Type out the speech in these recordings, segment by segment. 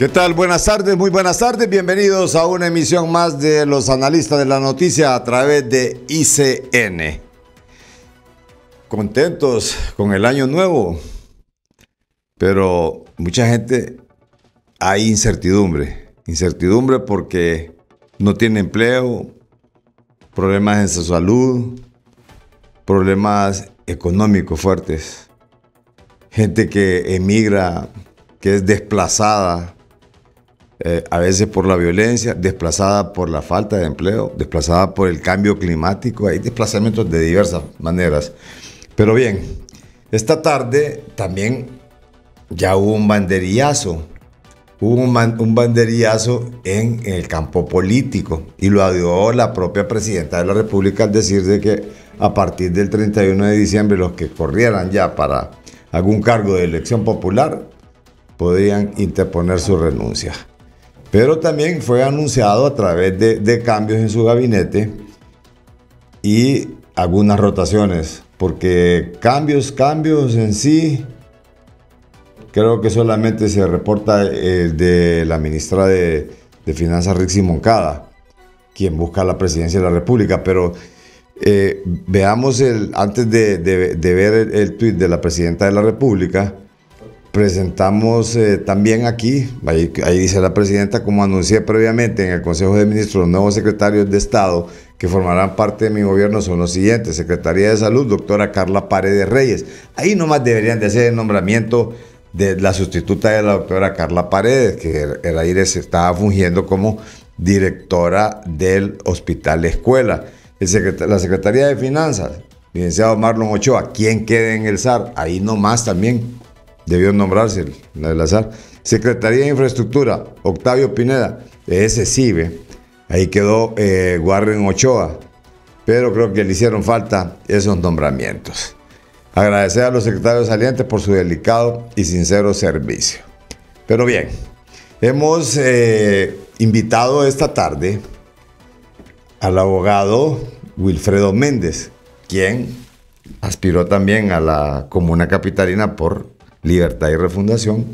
¿Qué tal? Buenas tardes, muy buenas tardes. Bienvenidos a una emisión más de los analistas de la noticia a través de ICN. Contentos con el año nuevo, pero mucha gente hay incertidumbre. Incertidumbre porque no tiene empleo, problemas en su salud, problemas económicos fuertes. Gente que emigra, que es desplazada, a veces por la violencia, desplazada por la falta de empleo, desplazada por el cambio climático. Hay desplazamientos de diversas maneras. Pero bien, esta tarde también ya hubo un banderillazo. Hubo un banderillazo en el campo político y lo dio la propia presidenta de la República al decir de que a partir del 31 de diciembre los que corrieran ya para algún cargo de elección popular podrían interponer su renuncia. Pero también fue anunciado a través de cambios en su gabinete y algunas rotaciones, porque cambios en sí, creo que solamente se reporta de la ministra de Finanzas, Rixi Moncada, quien busca la presidencia de la República. Pero veamos, antes de ver el tuit de la presidenta de la República, presentamos también aquí, ahí dice la presidenta: como anuncié previamente en el Consejo de Ministros, los nuevos secretarios de Estado que formarán parte de mi gobierno son los siguientes: Secretaría de Salud, doctora Carla Paredes Reyes. Ahí nomás deberían de hacer el nombramiento de la sustituta de la doctora Carla Paredes, que el aire se estaba fungiendo como directora del Hospital Escuela. La Secretaría de Finanzas, licenciado Marlon Ochoa, quien quede en el SAR, ahí nomás también debió nombrarse el SAR. Secretaría de Infraestructura, Octavio Pineda, ese sí, ahí quedó Warren Ochoa, pero creo que le hicieron falta esos nombramientos. Agradecer a los secretarios salientes por su delicado y sincero servicio. Pero bien, hemos invitado esta tarde al abogado Wilfredo Méndez, quien aspiró también a la comuna capitalina por Libertad y Refundación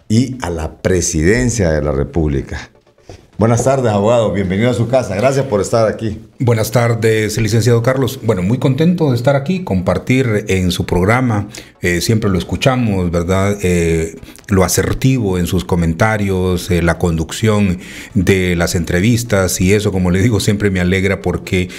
y a la presidencia de la República. Buenas tardes, abogado. Bienvenido a su casa. Gracias por estar aquí. Buenas tardes, licenciado Carlos. Bueno, muy contento de estar aquí, compartir en su programa. Siempre lo escuchamos, ¿verdad? Lo asertivo en sus comentarios, la conducción de las entrevistas, y eso, como le digo, siempre me alegra porque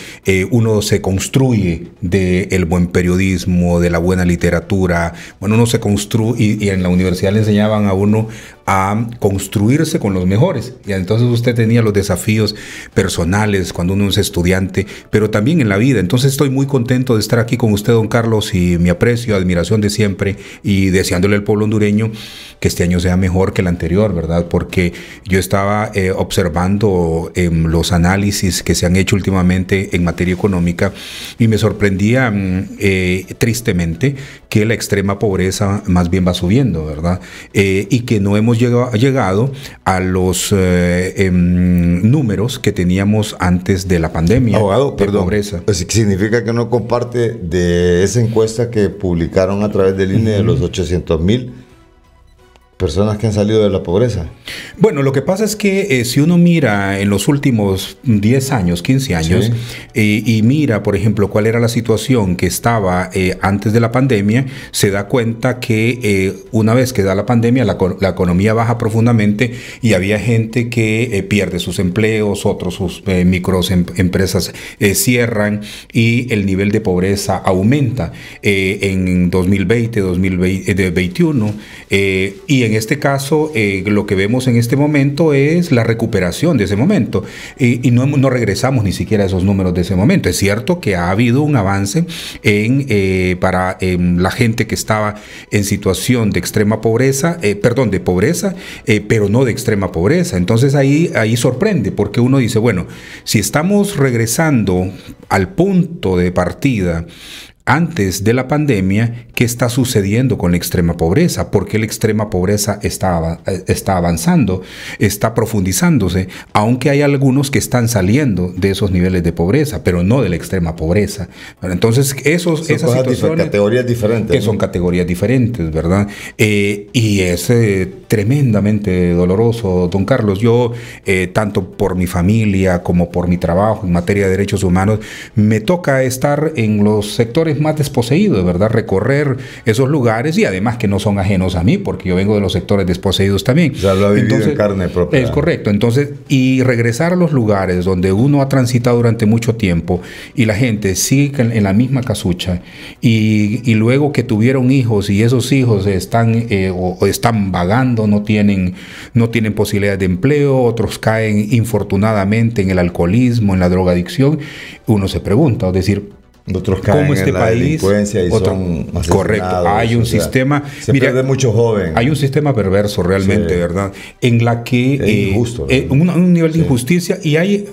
uno se construye del buen periodismo, de la buena literatura. Bueno, uno se construye, y en la universidad le enseñaban a uno a construirse con los mejores. Y entonces usted tenía los desafíos personales cuando uno es estudiante, pero también en la vida. Entonces estoy muy contento de estar aquí con usted, don Carlos, y mi aprecio, admiración de siempre, y deseándole al pueblo hondureño que este año sea mejor que el anterior, ¿verdad? Porque yo estaba observando los análisis que se han hecho últimamente en materia económica y me sorprendía tristemente que la extrema pobreza más bien va subiendo, ¿verdad? Y que no hemos llegado a los números que teníamos antes de la pandemia. Abogado, perdón, pobreza. ¿Significa que no comparte de esa encuesta que publicaron a través del INE de los 800,000 personas que han salido de la pobreza? Bueno, lo que pasa es que si uno mira en los últimos 10 años, 15 años, sí, y mira, por ejemplo, cuál era la situación que estaba antes de la pandemia, se da cuenta que una vez que da la pandemia, la economía baja profundamente y había gente que pierde sus empleos, otros sus microempresas cierran y el nivel de pobreza aumenta en 2020, 2021, y en este caso lo que vemos en este momento es la recuperación de ese momento y no regresamos ni siquiera a esos números de ese momento. Es cierto que ha habido un avance para la gente que estaba en situación de extrema pobreza, de pobreza, pero no de extrema pobreza. Entonces ahí sorprende, porque uno dice, bueno, si estamos regresando al punto de partida antes de la pandemia qué está sucediendo con la extrema pobreza, por qué la extrema pobreza está avanzando, está profundizándose, aunque hay algunos que están saliendo de esos niveles de pobreza, pero no de la extrema pobreza. Entonces, esas situaciones, categorías diferentes, que son categorías diferentes, ¿verdad? Y es tremendamente doloroso, don Carlos. Yo, tanto por mi familia como por mi trabajo en materia de derechos humanos, me toca estar en los sectores más desposeídos, ¿verdad? Recorrer esos lugares, y además que no son ajenos a mí, porque yo vengo de los sectores desposeídos también. Ya lo ha vivido en carne propia. Es correcto. Entonces, y regresar a los lugares donde uno ha transitado durante mucho tiempo y la gente sigue en la misma casucha, y luego que tuvieron hijos y esos hijos están están vagando, no tienen posibilidades de empleo, otros caen infortunadamente en el alcoholismo, en la drogadicción, uno se pregunta, es decir, otros caen cómo este en la país, delincuencia y son asesinados. Correcto, hay un sistema, se pierde mucho joven. Hay un sistema perverso realmente, ¿verdad? En la que injusto, un nivel de injusticia, y hay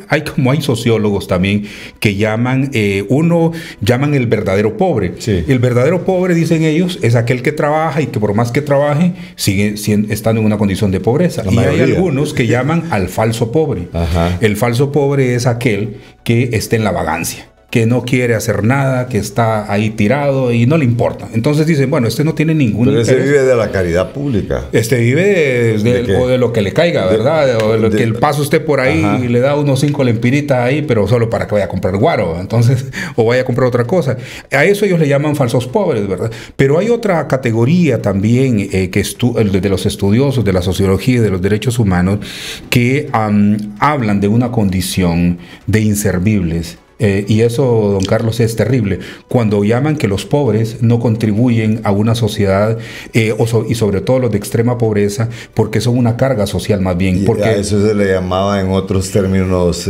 sociólogos también que llaman el verdadero pobre. Sí. El verdadero pobre, dicen ellos, es aquel que trabaja y que por más que trabaje sigue estando en una condición de pobreza. Y hay algunos que llaman al falso pobre. Ajá. El falso pobre es aquel que está en la vagancia, que no quiere hacer nada, que está ahí tirado y no le importa. Entonces dicen, bueno, no tiene ningún interés. Pero interés. vive de la caridad pública. Vive de lo que le caiga, ¿verdad? O de lo que el paso esté por ahí. Ajá. Y le da unos 5 lempiritas ahí, pero solo para que vaya a comprar guaro, entonces, o vaya a comprar otra cosa. A eso ellos le llaman falsos pobres, ¿verdad? Pero hay otra categoría también de los estudiosos de la sociología y de los derechos humanos que hablan de una condición de inservibles. Y eso, don Carlos, es terrible. Cuando llaman que los pobres no contribuyen a una sociedad, y sobre todo los de extrema pobreza, porque son una carga social más bien. Porque a eso se le llamaba en otros términos,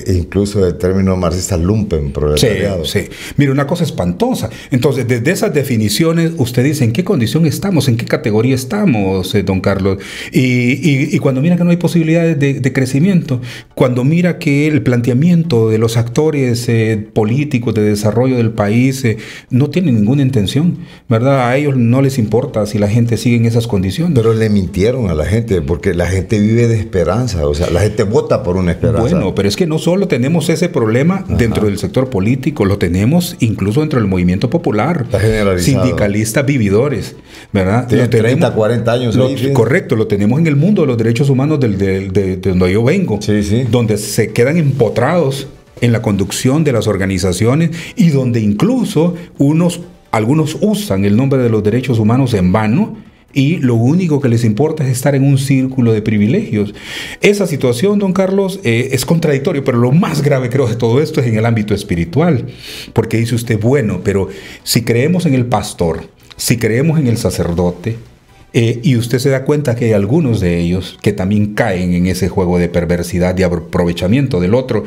incluso el término marxista, lumpen, proletariado. Sí. Mire, una cosa espantosa. Entonces, desde esas definiciones, usted dice en qué condición estamos, en qué categoría estamos, don Carlos. Y cuando mira que no hay posibilidades de crecimiento, cuando mira que el planteamiento de los actores políticos de desarrollo del país no tiene ninguna intención, ¿verdad? A ellos no les importa si la gente sigue en esas condiciones. Pero le mintieron a la gente, porque la gente vive de esperanza, o sea, la gente vota por una esperanza. Bueno, pero es que no solo tenemos ese problema dentro del sector político, lo tenemos incluso dentro del movimiento popular. Está generalizado. Sindicalistas vividores, ¿verdad? Tiene 30, 40 años. Correcto, lo tenemos en el mundo de los derechos humanos de donde yo vengo, donde se quedan empotrados en la conducción de las organizaciones y donde incluso algunos usan el nombre de los derechos humanos en vano, y lo único que les importa es estar en un círculo de privilegios. Esa situación, don Carlos, es contradictorio, pero lo más grave, creo, de todo esto es en el ámbito espiritual, porque dice usted, bueno, pero si creemos en el pastor, si creemos en el sacerdote, y usted se da cuenta que hay algunos de ellos que también caen en ese juego de perversidad, de aprovechamiento del otro.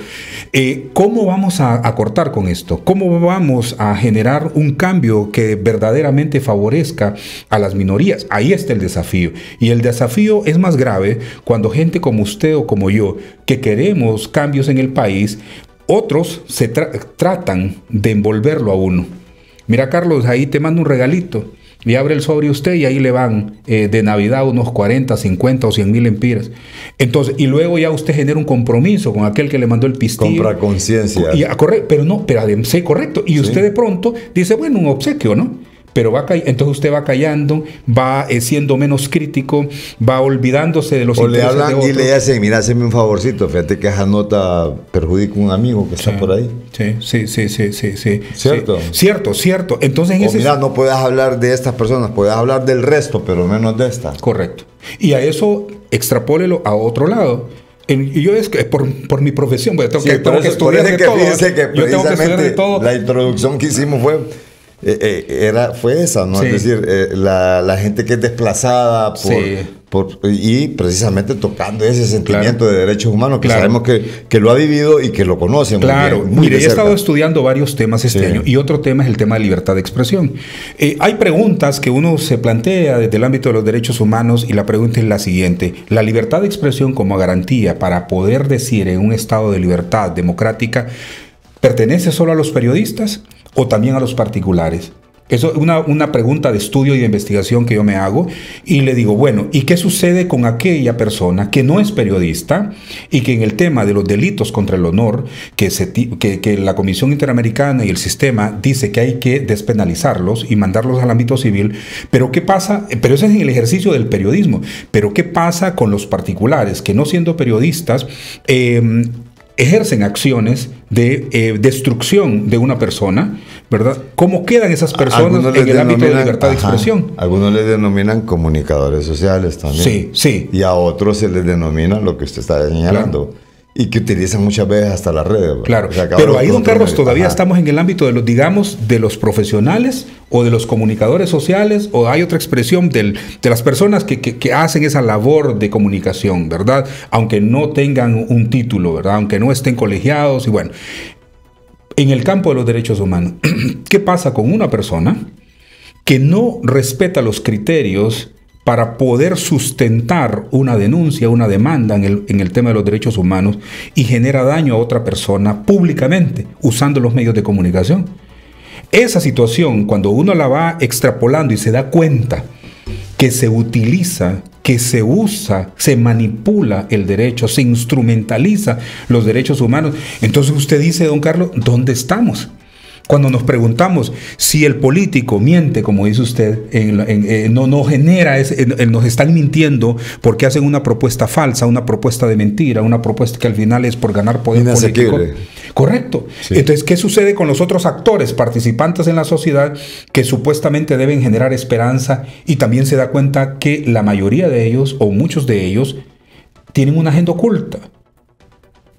¿Cómo vamos a cortar con esto? ¿Cómo vamos a generar un cambio que verdaderamente favorezca a las minorías? Ahí está el desafío. Y el desafío es más grave cuando gente como usted o como yo, que queremos cambios en el país, otros se tratan de envolverlo a uno. Mira, Carlos, ahí te mando un regalito. Y abre el sobre usted y ahí le van de Navidad unos 40, 50 o 100 mil empiras. Entonces, y luego ya usted genera un compromiso con aquel que le mandó el pistillo. Compra conciencia. Sí, correcto. Y usted de pronto dice, bueno, un obsequio, ¿no? Pero entonces usted va callando, va siendo menos crítico, va olvidándose de los intereses de otros. O le hablan y le dicen, mira, hazme un favorcito, fíjate que esa nota perjudica a un amigo que está por ahí. Sí. ¿Cierto? Cierto. Entonces, mira, no puedes hablar de estas personas, puedes hablar del resto, pero menos de esta. Correcto. Y a eso extrapólelo a otro lado. Y yo es que por mi profesión, tengo que estudiar de todo. Fíjense que precisamente la introducción que hicimos fue esa, ¿no? Sí. Es decir, la gente que es desplazada y precisamente tocando ese sentimiento de derechos humanos que sabemos que lo ha vivido y que lo conoce muy bien, mire, he estado estudiando varios temas este año, y otro tema es el tema de libertad de expresión. Hay preguntas que uno se plantea desde el ámbito de los derechos humanos, y la pregunta es la siguiente: ¿la libertad de expresión como garantía para poder decir en un estado de libertad democrática pertenece solo a los periodistas o también a los particulares? Eso es una pregunta de estudio y de investigación que yo me hago y le digo, bueno, ¿y qué sucede con aquella persona que no es periodista y que en el tema de los delitos contra el honor, que la Comisión Interamericana y el sistema dice que hay que despenalizarlos y mandarlos al ámbito civil, pero qué pasa? Pero eso es en el ejercicio del periodismo, pero ¿qué pasa con los particulares que no siendo periodistas ejercen acciones de destrucción de una persona, ¿verdad? ¿Cómo quedan esas personas en el ámbito de libertad de expresión? Algunos les denominan comunicadores sociales también. Sí, sí. Y a otros se les denomina lo que usted está señalando. Claro. Y que utilizan muchas veces hasta las redes. Claro, pero ahí, don Carlos, todavía estamos en el ámbito de los, digamos, de los profesionales o de los comunicadores sociales, o hay otra expresión de las personas que hacen esa labor de comunicación, ¿verdad? Aunque no tengan un título, ¿verdad? Aunque no estén colegiados y bueno. En el campo de los derechos humanos, ¿qué pasa con una persona que no respeta los criterios para poder sustentar una denuncia, una demanda en el tema de los derechos humanos y genera daño a otra persona públicamente usando los medios de comunicación? Esa situación, cuando uno la va extrapolando y se da cuenta que se utiliza, que se usa, se manipula el derecho, se instrumentaliza los derechos humanos, entonces usted dice, don Carlos, ¿dónde estamos? Cuando nos preguntamos si el político miente, como dice usted, no genera, nos están mintiendo porque hacen una propuesta falsa, una propuesta de mentira, una propuesta que al final es por ganar poder político. Correcto. Sí. Entonces, ¿qué sucede con los otros actores, participantes en la sociedad que supuestamente deben generar esperanza? Y también se da cuenta que la mayoría de ellos, o muchos de ellos, tienen una agenda oculta.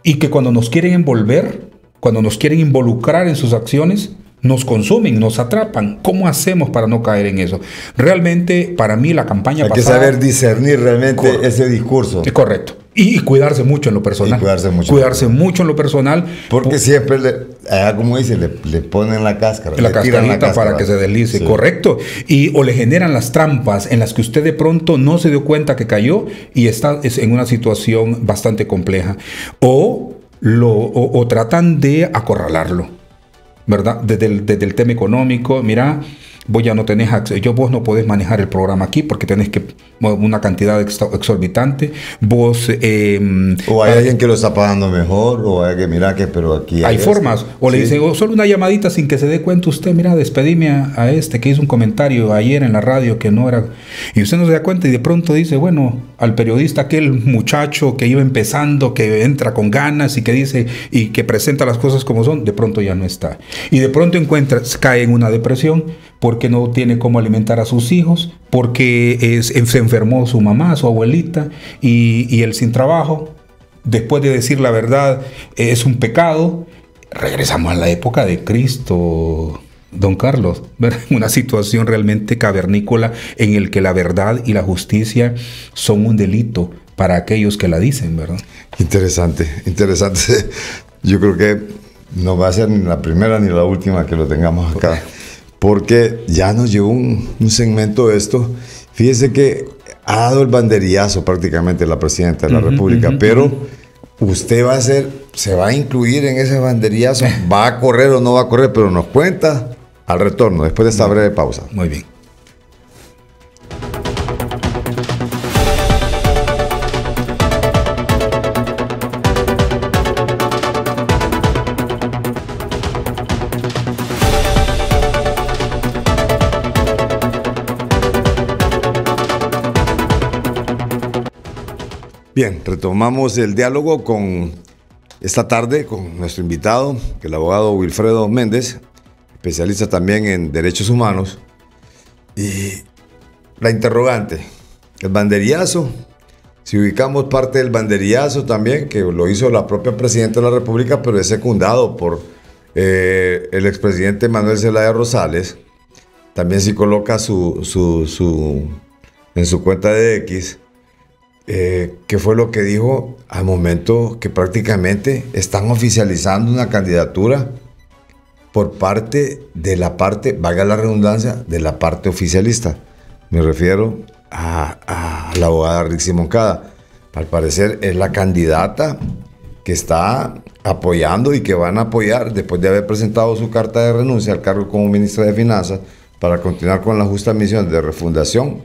Y que cuando nos quieren envolver, cuando nos quieren involucrar en sus acciones, nos consumen, nos atrapan. ¿Cómo hacemos para no caer en eso? Realmente, para mí, la campaña pasada... Hay que saber discernir realmente ese discurso. Es correcto. Y cuidarse mucho en lo personal. Cuidarse mucho en lo personal. Porque siempre, como dice, le ponen la cáscara. La cascarita para que se deslice. Sí. Correcto. O le generan las trampas en las que usted de pronto no se dio cuenta que cayó y está en una situación bastante compleja. O tratan de acorralarlo, ¿verdad? Desde el tema económico, mira, vos ya no tenés acceso, vos no podés manejar el programa aquí porque tenés que una cantidad exorbitante, vos... o hay alguien que lo está pagando mejor, o hay que, mira, que pero aquí... Hay formas, o le dicen, solo una llamadita sin que se dé cuenta usted, mira, despedime a este que hizo un comentario ayer en la radio que no era... Y usted no se da cuenta y de pronto dice, bueno, al periodista, aquel muchacho que iba empezando, que entra con ganas y que dice, y que presenta las cosas como son, de pronto ya no está. Y de pronto cae en una depresión, porque no tiene cómo alimentar a sus hijos, porque se enfermó su mamá, su abuelita, y él sin trabajo. Después de decir la verdad, es un pecado. Regresamos a la época de Cristo, don Carlos, una situación realmente cavernícola en el que la verdad y la justicia son un delito para aquellos que la dicen, ¿verdad? Interesante. Yo creo que no va a ser ni la primera ni la última que lo tengamos acá. Porque ya nos llevó un segmento de esto. Fíjese que ha dado el banderillazo prácticamente la presidenta de la República, pero usted se va a incluir en ese banderillazo, va a correr o no va a correr, pero nos cuenta al retorno, después de esta breve pausa. Muy bien. Bien, retomamos el diálogo esta tarde con nuestro invitado, el abogado Wilfredo Méndez, especialista también en derechos humanos. Y la interrogante, el banderillazo, si ubicamos parte del banderillazo también, que lo hizo la propia presidenta de la República, pero es secundado por el expresidente Manuel Zelaya Rosales, también si coloca en su cuenta de X, que fue lo que dijo al momento que prácticamente están oficializando una candidatura por parte de valga la redundancia, de la parte oficialista. Me refiero a la abogada Rixi Moncada. Al parecer es la candidata que está apoyando y que van a apoyar después de haber presentado su carta de renuncia al cargo como ministra de Finanzas para continuar con la justa misión de refundación.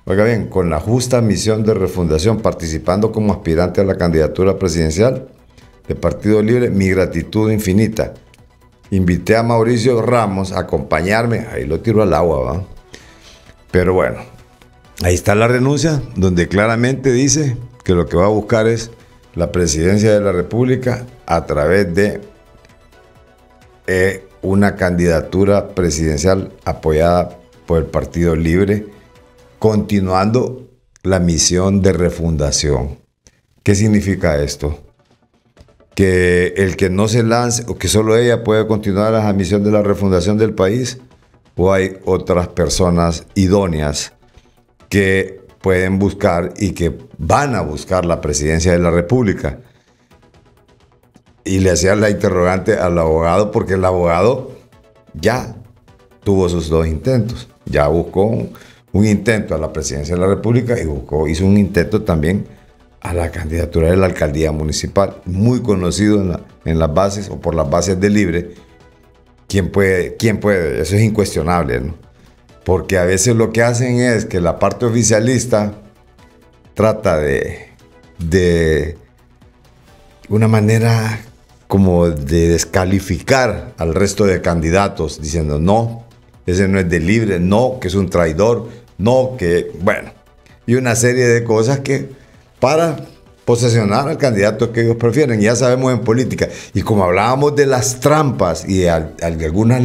Oiga bien, con la justa misión de refundación, participando como aspirante a la candidatura presidencial de Partido Libre, mi gratitud infinita. Invité a Mauricio Ramos a acompañarme, ahí lo tiro al agua, ¿va? Pero bueno, ahí está la renuncia, donde claramente dice que lo que va a buscar es la presidencia de la República a través de una candidatura presidencial apoyada por el Partido Libre, continuando la misión de refundación. ¿Qué significa esto? Que el que no se lance o que solo ella puede continuar la misión de la refundación del país, o hay otras personas idóneas que pueden buscar y que van a buscar la presidencia de la República. Y le hacía la interrogante al abogado, porque el abogado ya tuvo sus 2 intentos. Ya buscó un intento a la presidencia de la República y hizo un intento también a la candidatura de la alcaldía municipal. Muy conocido en las bases o por las bases de Libre. ¿Quién puede? Eso es incuestionable, ¿no? Porque a veces lo que hacen es que la parte oficialista trata de una manera como de descalificar al resto de candidatos, diciendo no, ese no es de Libre, no, que es un traidor, no, que, bueno, y una serie de cosas que para posesionar al candidato que ellos prefieren. Ya sabemos en política, y como hablábamos de las trampas y de algunas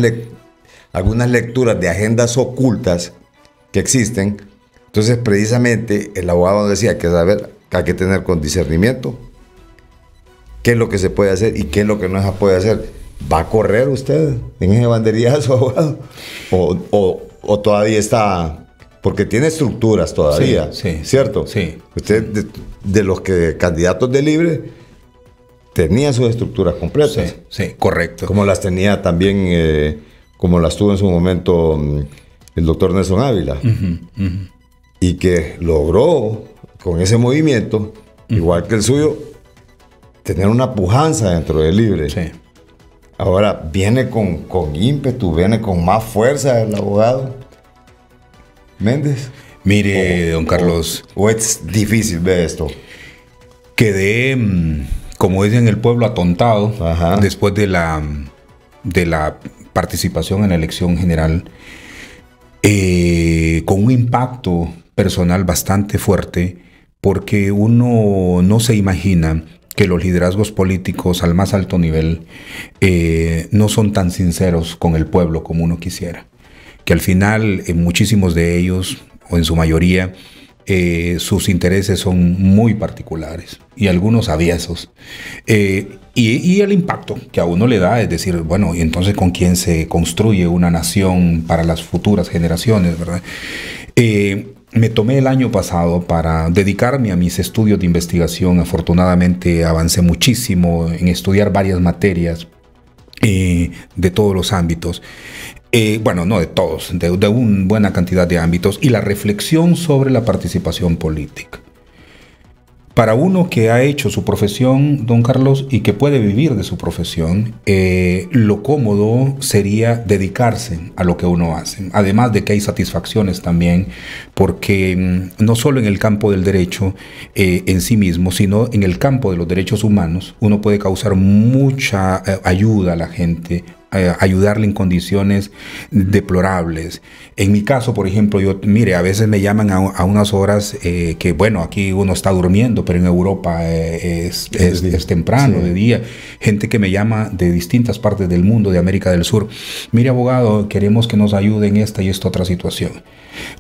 lecturas de agendas ocultas que existen, entonces precisamente el abogado decía que hay que tener con discernimiento qué es lo que se puede hacer y qué es lo que no se puede hacer. ¿Va a correr usted en ese banderillazo, abogado? ¿O todavía está? Porque tiene estructuras todavía, sí, ¿cierto? Sí. Usted, de los candidatos de Libre, tenía sus estructuras completas. Sí, correcto. Como las tenía también, como las tuvo en su momento el doctor Nelson Ávila. Y que logró, con ese movimiento, igual que el suyo, tener una pujanza dentro de Libre. Sí. Ahora viene con ímpetu, viene con más fuerza el abogado Méndez. Mire, don Carlos. ¿O es difícil ver esto? Quedé, como dicen en el pueblo, atontado. Ajá. Después de la participación en la elección general, con un impacto personal bastante fuerte, porque uno no se imagina que los liderazgos políticos al más alto nivel no son tan sinceros con el pueblo como uno quisiera. Que al final, en muchísimos de ellos, o en su mayoría, sus intereses son muy particulares y algunos aviesos. Y el impacto que a uno le da es decir, bueno, ¿y entonces con quién se construye una nación para las futuras generaciones, verdad? Me tomé el año pasado para dedicarme a mis estudios de investigación. Afortunadamente avancé muchísimo en estudiar varias materias de todos los ámbitos. Bueno, no de todos, de una buena cantidad de ámbitos, y la reflexión sobre la participación política. Para uno que ha hecho su profesión, don Carlos, y que puede vivir de su profesión, lo cómodo sería dedicarse a lo que uno hace. Además de que hay satisfacciones también, porque no solo en el campo del derecho en sí mismo, sino en el campo de los derechos humanos, uno puede causar mucha ayuda a la gente, ayudarle en condiciones deplorables. En mi caso, por ejemplo, mire, a veces me llaman a unas horas que, bueno, aquí uno está durmiendo, pero en Europa es temprano, sí, de día. Gente que me llama de distintas partes del mundo, de América del Sur. Mire, abogado, queremos que nos ayude en esta y esta otra situación.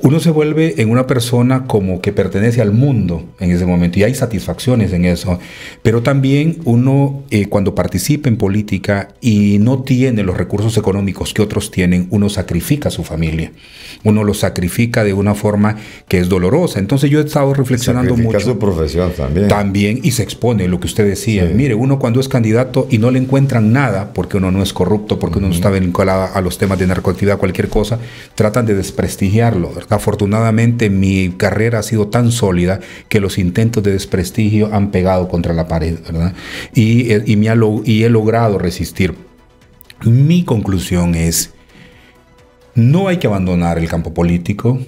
Uno se vuelve en una persona como que pertenece al mundo en ese momento, y hay satisfacciones en eso. Pero también uno, cuando participa en política y no tiene tiene los recursos económicos que otros tienen, uno sacrifica a su familia. Uno lo sacrifica de una forma que es dolorosa. Entonces yo he estado reflexionando mucho. Sacrifica su profesión también. También, y se expone lo que usted decía. Sí. Mire, uno cuando es candidato y no le encuentran nada, porque uno no es corrupto, porque uno no está vinculado a los temas de narcoactividad, cualquier cosa, tratan de desprestigiarlo, ¿verdad? Afortunadamente mi carrera ha sido tan sólida que los intentos de desprestigio han pegado contra la pared, ¿verdad? Y he logrado resistir. Mi conclusión es: no hay que abandonar el campo político.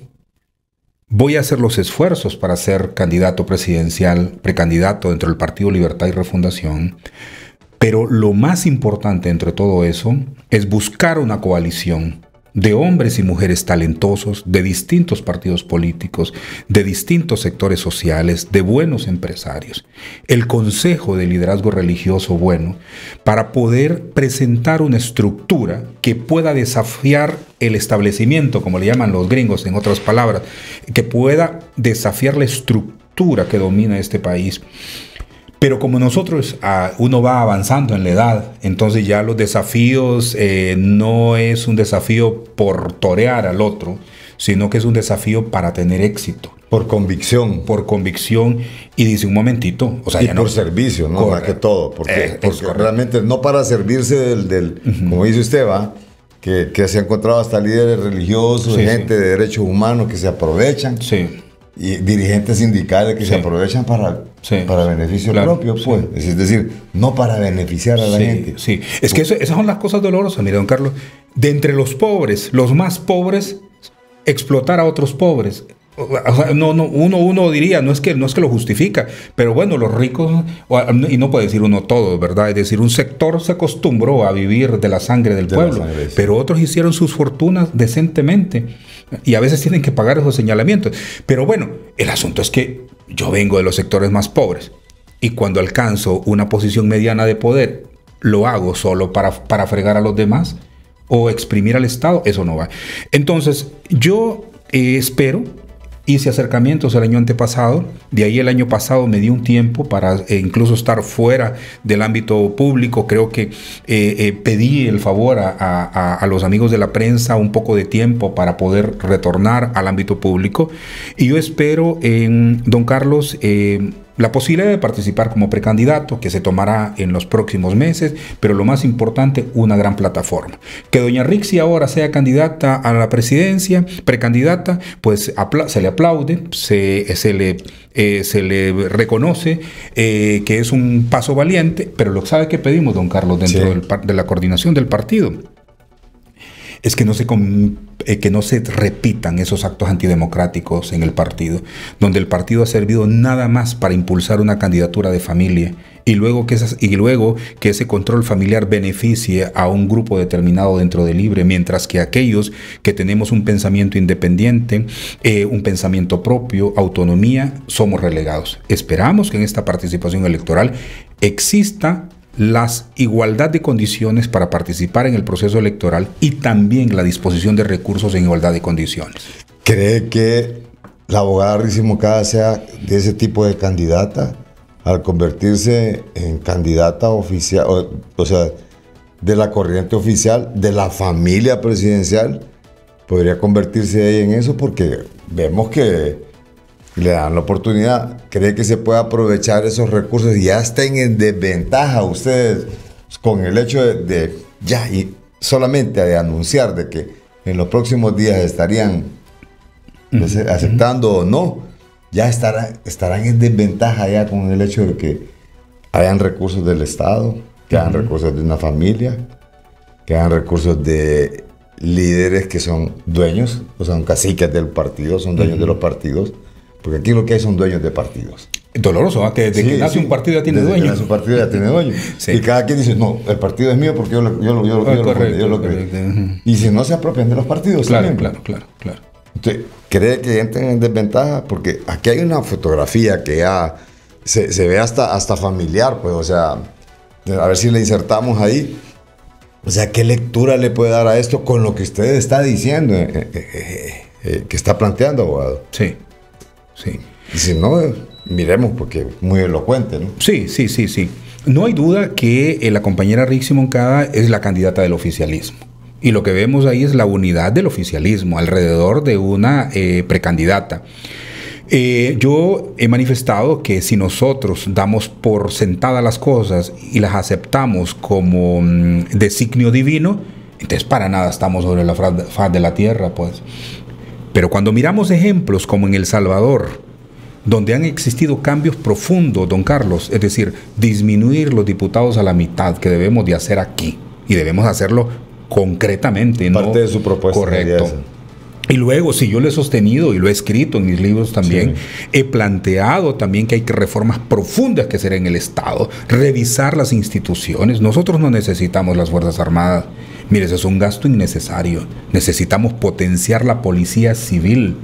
Voy a hacer los esfuerzos para ser candidato presidencial, precandidato dentro del Partido Libertad y Refundación. Pero lo más importante entre todo eso es buscar una coalición de hombres y mujeres talentosos, de distintos partidos políticos, de distintos sectores sociales, de buenos empresarios. El Consejo de Liderazgo Religioso bueno, para poder presentar una estructura que pueda desafiar el establecimiento, como le llaman los gringos, en otras palabras, que pueda desafiar la estructura que domina este país. Pero como nosotros, uno va avanzando en la edad, entonces ya los desafíos no es un desafío por torear al otro, sino que es un desafío para tener éxito. Por convicción. Por convicción. Y dice, un momentito. O sea, y ya por no, servicio, ¿no? Más que todo. Porque realmente no para servirse como dice usted, ¿va? Que se ha encontrado hasta líderes religiosos, sí, gente de derechos humanos que se aprovechan. Sí. Y dirigentes sindicales que se aprovechan para beneficio propio, pues. Sí. Es decir, no para beneficiar a la gente. Sí, es que esas son las cosas dolorosas, mire, don Carlos. De entre los pobres, los más pobres, explotar a otros pobres. O sea, uno diría, no es que lo justifica, pero bueno, los ricos, y no puede decir uno todo, ¿verdad? Es decir, un sector se acostumbró a vivir de la sangre del pueblo, pero otros hicieron sus fortunas decentemente y a veces tienen que pagar esos señalamientos. Pero bueno, el asunto es que yo vengo de los sectores más pobres y cuando alcanzo una posición mediana de poder, lo hago solo para fregar a los demás o exprimir al Estado, eso no va. Entonces, yo espero. Hice acercamientos el año antepasado, de ahí el año pasado me di un tiempo para incluso estar fuera del ámbito público. Creo que pedí el favor a los amigos de la prensa un poco de tiempo para poder retornar al ámbito público. Y yo espero, don Carlos, la posibilidad de participar como precandidato, que se tomará en los próximos meses, pero lo más importante, una gran plataforma. Que doña Rixi ahora sea candidata a la presidencia, precandidata, pues se le aplaude, se le reconoce que es un paso valiente, pero lo que sabe que pedimos, don Carlos, dentro de la coordinación del partido, es que no se repitan esos actos antidemocráticos en el partido, donde el partido ha servido nada más para impulsar una candidatura de familia y luego que ese control familiar beneficie a un grupo determinado dentro de Libre, mientras que aquellos que tenemos un pensamiento independiente, un pensamiento propio, autonomía, somos relegados. Esperamos que en esta participación electoral exista la igualdad de condiciones para participar en el proceso electoral y también la disposición de recursos en igualdad de condiciones. ¿Cree que la abogada Rixi Moncada sea de ese tipo de candidata al convertirse en candidata oficial, o sea, de la corriente oficial, de la familia presidencial? Podría convertirse ella en eso porque vemos que le dan la oportunidad. ¿Cree que se puede aprovechar esos recursos y ya estén en desventaja ustedes con el hecho y solamente de anunciar de que en los próximos días estarían aceptando o no? Ya estarán en desventaja ya con el hecho de que hayan recursos del Estado, que hayan recursos de una familia, que hayan recursos de líderes que son dueños, o son caciques del partido, son dueños de los partidos. Porque aquí lo que hay son dueños de partidos. Doloroso, ¿eh? Que desde que nace un partido ya tiene dueño. Desde que nace un partido ya tiene dueño. Sí. Y cada quien dice, no, el partido es mío porque yo lo creo. Y si no se apropian de los partidos también. Claro. Entonces, ¿cree que entren en desventaja? Porque aquí hay una fotografía que ya se ve hasta familiar, pues, o sea, a ver si le insertamos ahí. O sea, ¿qué lectura le puede dar a esto con lo que usted está diciendo, que está planteando, abogado? Sí. Y si no, miremos, porque es muy elocuente, ¿no? Sí. No hay duda que la compañera Rixi Moncada es la candidata del oficialismo. Y lo que vemos ahí es la unidad del oficialismo alrededor de una precandidata. Yo he manifestado que si nosotros damos por sentadas las cosas y las aceptamos como designio divino, entonces para nada estamos sobre la faz de la tierra, pues. Pero cuando miramos ejemplos como en El Salvador, donde han existido cambios profundos, don Carlos, es decir, disminuir los diputados a la mitad, que debemos de hacer aquí, y debemos hacerlo concretamente. Parte de su propuesta. Correcto. Y luego, si yo lo he sostenido y lo he escrito en mis libros también, sí, he planteado también que hay reformas profundas que hacer en el Estado, revisar las instituciones. Nosotros no necesitamos las Fuerzas Armadas. Mire, eso es un gasto innecesario. Necesitamos potenciar la policía civil.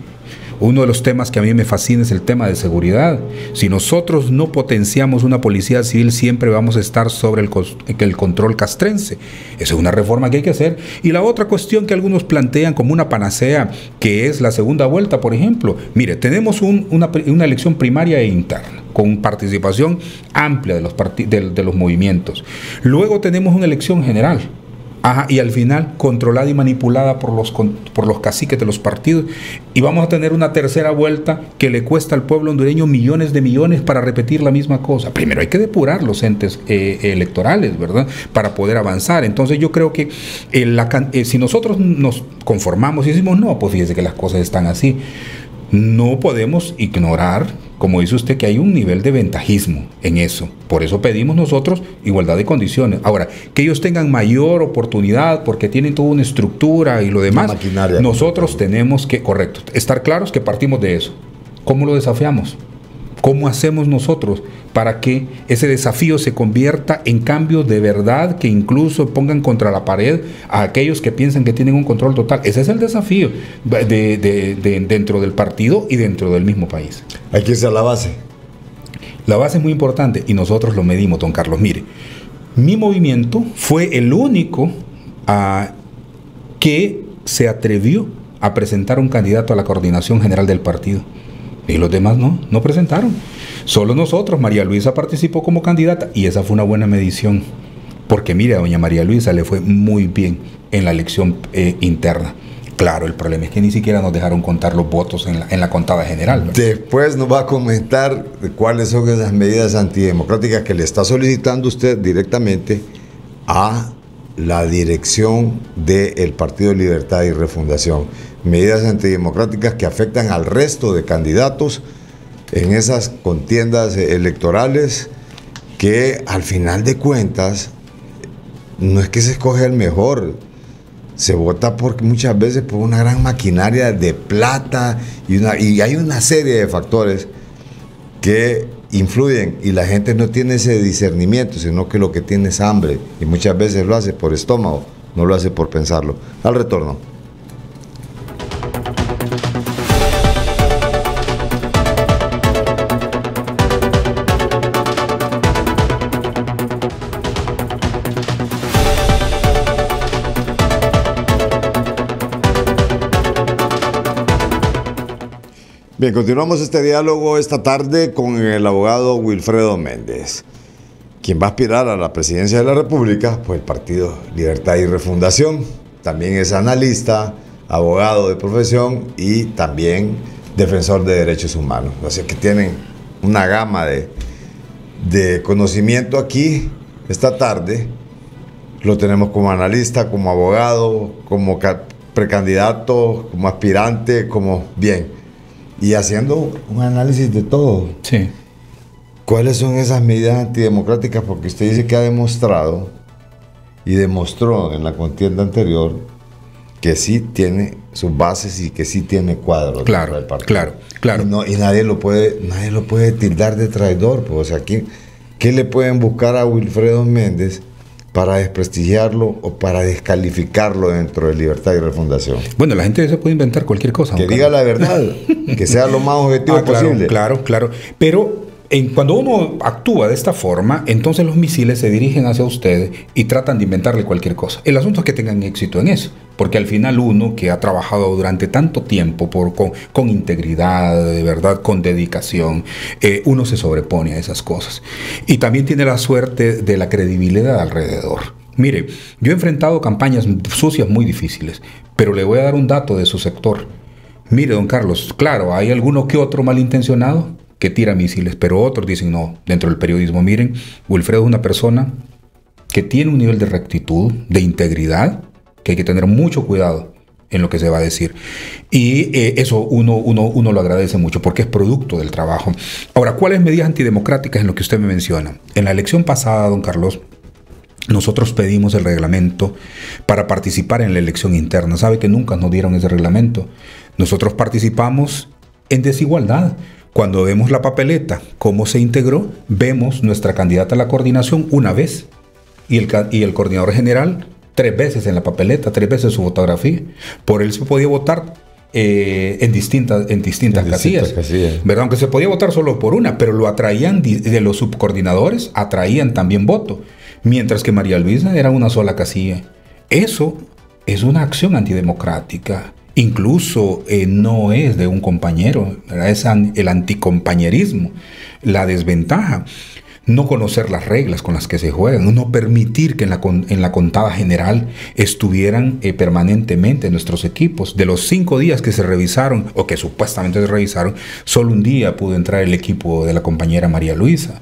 Uno de los temas que a mí me fascina es el tema de seguridad. Si nosotros no potenciamos una policía civil, siempre vamos a estar sobre el control castrense. Esa es una reforma que hay que hacer. Y la otra cuestión que algunos plantean como una panacea, que es la segunda vuelta, por ejemplo. Mire, tenemos una elección primaria e interna, con participación amplia de los movimientos. Luego tenemos una elección general. Ajá, y al final controlada y manipulada por los caciques de los partidos, y vamos a tener una tercera vuelta que le cuesta al pueblo hondureño millones de millones para repetir la misma cosa. Primero hay que depurar los entes electorales, ¿verdad?, para poder avanzar. Entonces yo creo que si nosotros nos conformamos y decimos, no, pues fíjese que las cosas están así, no podemos ignorar, como dice usted, que hay un nivel de ventajismo en eso. Por eso pedimos nosotros igualdad de condiciones. Ahora, que ellos tengan mayor oportunidad porque tienen toda una estructura y lo demás, nosotros tenemos que, correcto, estar claros que partimos de eso. ¿Cómo lo desafiamos? ¿Cómo hacemos nosotros para que ese desafío se convierta en cambios de verdad que incluso pongan contra la pared a aquellos que piensan que tienen un control total? Ese es el desafío dentro del partido y dentro del mismo país. Hay que irse a la base. La base es muy importante y nosotros lo medimos, don Carlos. Mire, mi movimiento fue el único que se atrevió a presentar un candidato a la coordinación general del partido. Y los demás no presentaron. Solo nosotros, María Luisa participó como candidata y esa fue una buena medición. Porque mire, a doña María Luisa le fue muy bien en la elección interna. Claro, el problema es que ni siquiera nos dejaron contar los votos en la contada general, ¿verdad? Después nos va a comentar cuáles son esas medidas antidemocráticas que le está solicitando usted directamente a la dirección del Partido Libertad y Refundación. Medidas antidemocráticas que afectan al resto de candidatos en esas contiendas electorales, que al final de cuentas no es que se escoge el mejor, se vota muchas veces por una gran maquinaria de plata y hay una serie de factores que influyen y la gente no tiene ese discernimiento, sino que lo que tiene es hambre y muchas veces lo hace por estómago, no lo hace por pensarlo. Al retorno. Bien, continuamos este diálogo esta tarde con el abogado Wilfredo Méndez, quien va a aspirar a la presidencia de la República por el Partido Libertad y Refundación. También es analista, abogado de profesión y también defensor de derechos humanos. Así que tienen una gama de conocimiento aquí esta tarde. Lo tenemos como analista, como abogado, como precandidato, como aspirante, como bien. Y haciendo un análisis de todo. Sí. ¿Cuáles son esas medidas antidemocráticas? Porque usted dice que ha demostrado y demostró en la contienda anterior que sí tiene sus bases y que sí tiene cuadros. Claro, del partido. claro. Y nadie lo puede tildar de traidor. Pues, o sea, ¿qué le pueden buscar a Wilfredo Méndez para desprestigiarlo o para descalificarlo dentro de Libertad y Refundación? Bueno, la gente se puede inventar cualquier cosa. Que diga la verdad, que sea lo más objetivo posible. Claro. Pero Cuando uno actúa de esta forma, entonces los misiles se dirigen hacia usted y tratan de inventarle cualquier cosa. El asunto es que tengan éxito en eso, porque al final uno que ha trabajado durante tanto tiempo con integridad, de verdad, con dedicación, uno se sobrepone a esas cosas. Y también tiene la suerte de la credibilidad alrededor. Mire, yo he enfrentado campañas sucias muy difíciles, pero le voy a dar un dato de su sector. Mire, don Carlos, claro, hay alguno que otro malintencionado que tira misiles, pero otros dicen no, dentro del periodismo. Miren, Wilfredo es una persona que tiene un nivel de rectitud, de integridad, que hay que tener mucho cuidado en lo que se va a decir. Y eso uno lo agradece mucho porque es producto del trabajo. Ahora, ¿cuáles medidas antidemocráticas en lo que usted me menciona? En la elección pasada, don Carlos, nosotros pedimos el reglamento para participar en la elección interna. ¿Sabe que nunca nos dieron ese reglamento? Nosotros participamos en desigualdad. Cuando vemos la papeleta, cómo se integró, vemos nuestra candidata a la coordinación una vez y el coordinador general 3 veces en la papeleta, 3 veces su fotografía. Por él se podía votar en distintas casillas, ¿verdad? Aunque se podía votar solo por una, pero lo atraían de los subcoordinadores, atraían también voto, mientras que María Luisa era una sola casilla. Eso es una acción antidemocrática. Incluso no es de un compañero, ¿verdad? Es el anticompañerismo, la desventaja. No conocer las reglas con las que se juegan, no permitir que en la contada general estuvieran permanentemente nuestros equipos. De los 5 días que se revisaron, o que supuestamente se revisaron, solo un día pudo entrar el equipo de la compañera María Luisa.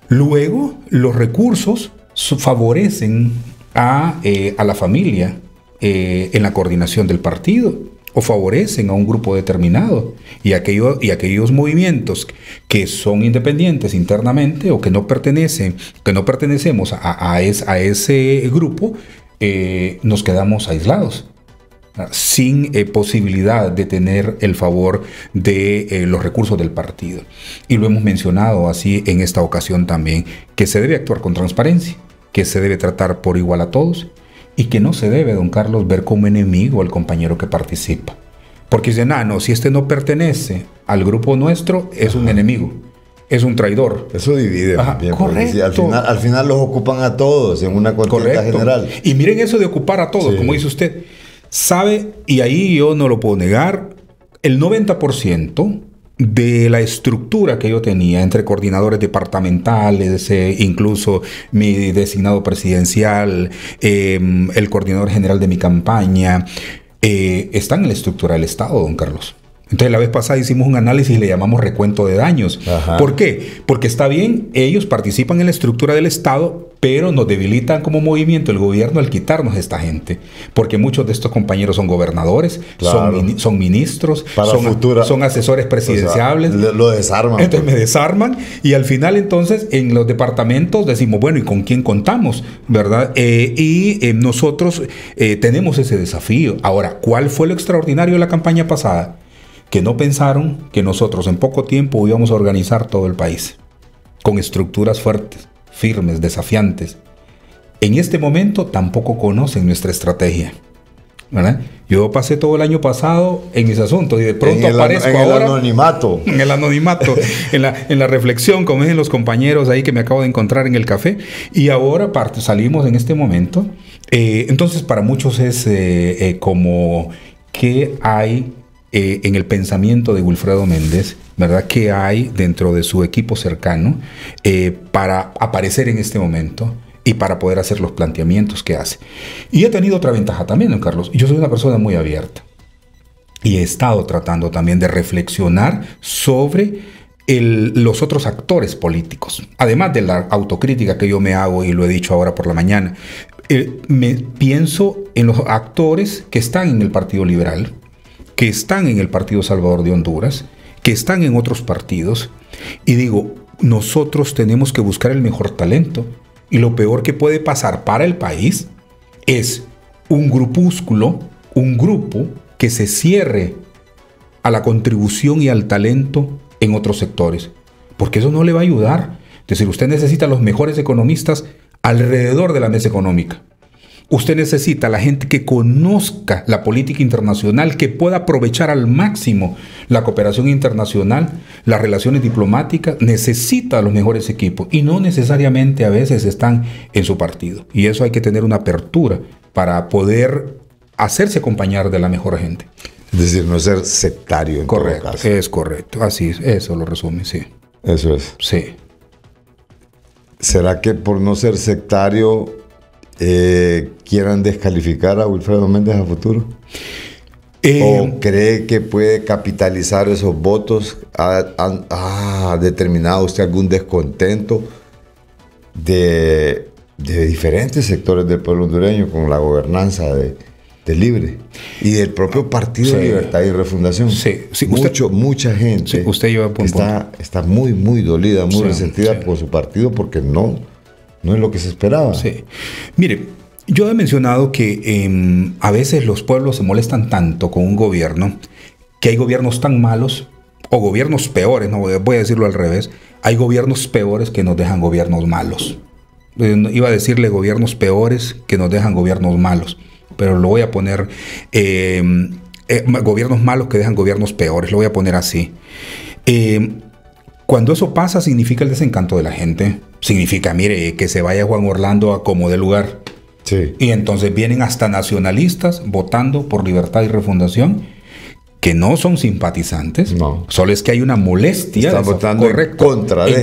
Luego, los recursos favorecen a la familia en la coordinación del partido, o favorecen a un grupo determinado, y aquellos movimientos que son independientes internamente o que no pertenecemos a ese grupo, nos quedamos aislados, sin posibilidad de tener el favor de los recursos del partido. Y lo hemos mencionado así en esta ocasión también, que se debe actuar con transparencia, que se debe tratar por igual a todos, y que no se debe, don Carlos, ver como enemigo al compañero que participa. Porque dicen, no, si este no pertenece al grupo nuestro, es un enemigo, es un traidor. Eso divide. Bien, correcto. Al final los ocupan a todos en una contienda general. Y miren eso de ocupar a todos, como dice usted. Sabe, y ahí yo no lo puedo negar, el 90% de la estructura que yo tenía entre coordinadores departamentales, incluso mi designado presidencial, el coordinador general de mi campaña, están en la estructura del Estado, don Carlos. Entonces la vez pasada hicimos un análisis y le llamamos recuento de daños. Ajá. ¿Por qué? Porque está bien, ellos participan en la estructura del Estado, pero nos debilitan como movimiento el gobierno al quitarnos a esta gente. Porque muchos de estos compañeros son gobernadores, claro, son ministros, son asesores presidenciales. O sea, lo desarman. Entonces me desarman y al final entonces en los departamentos decimos, bueno, ¿y con quién contamos? ¿Verdad? Nosotros tenemos ese desafío. Ahora, ¿cuál fue lo extraordinario de la campaña pasada? Que no pensaron que nosotros en poco tiempo íbamos a organizar todo el país con estructuras fuertes, firmes, desafiantes. En este momento tampoco conocen nuestra estrategia, ¿verdad? Yo pasé todo el año pasado en mis asuntos y de pronto aparezco ahora... En el anonimato, en la reflexión, como dicen los compañeros ahí que me acabo de encontrar en el café. Y ahora salimos en este momento. Entonces para muchos es como que hay... en el pensamiento de Wilfredo Méndez, ¿verdad? ¿Qué hay dentro de su equipo cercano para aparecer en este momento y para poder hacer los planteamientos que hace? Y he tenido otra ventaja también, don Carlos. Yo soy una persona muy abierta y he estado tratando también de reflexionar sobre los otros actores políticos. Además de la autocrítica que yo me hago, y lo he dicho ahora por la mañana, pienso en los actores que están en el Partido Liberal, que están en el Partido Salvador de Honduras, que están en otros partidos, y digo, nosotros tenemos que buscar el mejor talento, y lo peor que puede pasar para el país es un grupúsculo, un grupo que se cierre a la contribución y al talento en otros sectores, porque eso no le va a ayudar. Es decir, usted necesita los mejores economistas alrededor de la mesa económica. Usted necesita a la gente que conozca la política internacional, que pueda aprovechar al máximo la cooperación internacional, las relaciones diplomáticas. Necesita a los mejores equipos y no necesariamente a veces están en su partido. Y eso hay que tener una apertura para poder hacerse acompañar de la mejor gente. Es decir, no ser sectario en Correcto, todo caso. es correcto. Así es, eso lo resume, sí. Eso es. Sí. ¿Será que por no ser sectario quieran descalificar a Wilfredo Méndez a futuro? ¿O cree que puede capitalizar esos votos? ¿Ha determinado usted algún descontento de diferentes sectores del pueblo hondureño con la gobernanza de Libre y del propio Partido Libertad y Refundación? Sí, mucha gente sí, usted lleva está muy, muy dolida, muy resentida por su partido porque no es lo que se esperaba. Sí. Mire, yo he mencionado que a veces los pueblos se molestan tanto con un gobierno que hay gobiernos tan malos o gobiernos peores, no voy a decirlo al revés, hay gobiernos peores que nos dejan gobiernos malos. Iba a decirle gobiernos peores que nos dejan gobiernos malos, pero lo voy a poner gobiernos malos que dejan gobiernos peores, lo voy a poner así. Cuando eso pasa significa el desencanto de la gente, significa, mire, que se vaya Juan Orlando a como de lugar. Sí. Y entonces vienen hasta nacionalistas votando por Libertad y Refundación, que no son simpatizantes, no. Solo es que hay una molestia. Están votando en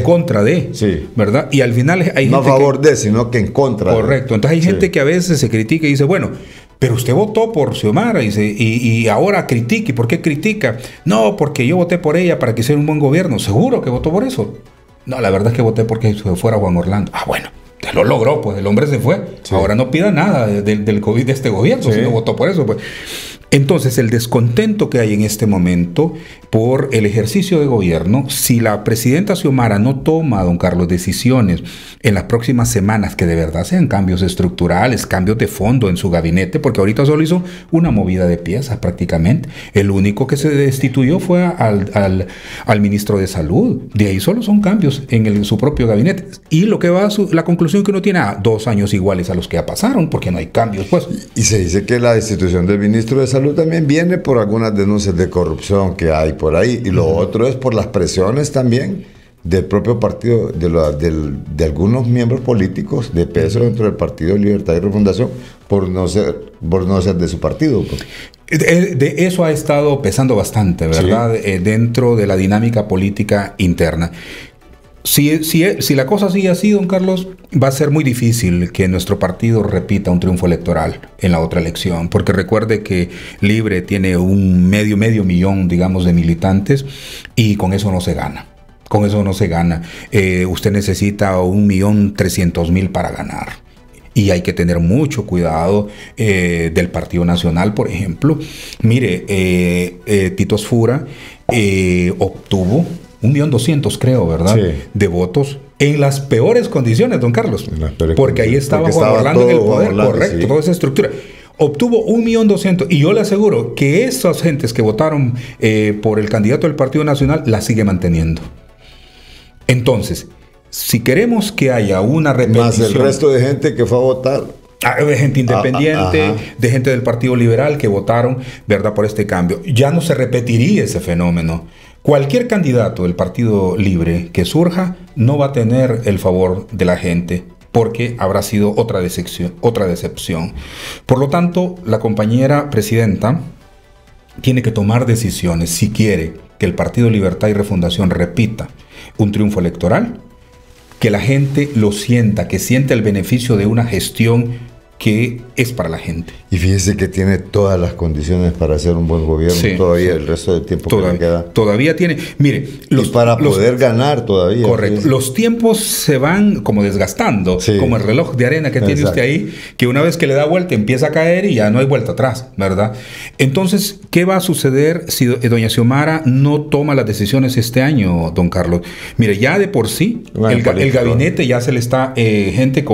contra de, sí. ¿Verdad? Y al final hay no gente a favor de, sino que en contra. Correcto. Entonces hay gente que a veces se critica y dice, bueno, pero usted votó por Xiomara y ahora critique. ¿Por qué critica? No, porque yo voté por ella para que hiciera un buen gobierno. ¿Seguro que votó por eso? No, la verdad es que voté porque se fuera Juan Orlando. Ah, bueno, te lo logró, pues el hombre se fue. Sí. Ahora no pida nada del COVID de este gobierno, si no votó por eso, pues. Entonces, el descontento que hay en este momento por el ejercicio de gobierno, si la presidenta Xiomara no toma, don Carlos, decisiones en las próximas semanas que de verdad sean cambios estructurales, cambios de fondo en su gabinete, porque ahorita solo hizo una movida de piezas prácticamente. El único que se destituyó fue al ministro de Salud. De ahí solo son cambios en su propio gabinete. Y lo que va la conclusión que uno tiene 2 años iguales a los que ya pasaron, porque no hay cambios, pues. Y se dice que la destitución del ministro de Salud también viene por algunas denuncias de corrupción que hay por ahí, y lo otro es por las presiones también del propio partido, de algunos miembros políticos de peso dentro del Partido Libertad y Refundación por no ser de su partido. De eso ha estado pesando bastante, ¿verdad? Sí. Dentro de la dinámica política interna. Si la cosa sigue así, don Carlos, va a ser muy difícil que nuestro partido repita un triunfo electoral en la otra elección, porque recuerde que Libre tiene un medio millón, digamos, de militantes, y con eso no se gana. Con eso no se gana. Usted necesita 1.300.000 para ganar. Y hay que tener mucho cuidado del Partido Nacional, por ejemplo. Mire, Tito Asfura obtuvo 1.200.000, creo, ¿verdad? Sí. De votos en las peores condiciones, don Carlos. Porque ahí estaba Juan Orlando en el poder, correcto, sí. Toda esa estructura. Obtuvo 1.200.000 y yo le aseguro que esas gentes que votaron por el candidato del Partido Nacional la sigue manteniendo. Entonces, si queremos que haya una repetición... Más el resto de gente que fue a votar... De gente independiente, de gente del Partido Liberal que votaron, ¿verdad?, por este cambio. Ya no se repetiría ese fenómeno. Cualquier candidato del Partido Libre que surja no va a tener el favor de la gente porque habrá sido otra decepción. Por lo tanto, la compañera presidenta tiene que tomar decisiones si quiere que el Partido Libertad y Refundación repita un triunfo electoral, que la gente lo sienta, que sienta el beneficio de una gestión que es para la gente. Y fíjese que tiene todas las condiciones para hacer un buen gobierno, sí, todavía el resto del tiempo que le queda. Todavía tiene, mire... y para poder ganar todavía. Correcto. Fíjese. Los tiempos se van como desgastando, sí, como el reloj de arena que tiene usted ahí, que una vez que le da vuelta empieza a caer y ya no hay vuelta atrás, ¿verdad? Entonces, ¿qué va a suceder si doña Xiomara no toma las decisiones este año, don Carlos? Mire, ya de por sí, el gabinete ya se le está... gente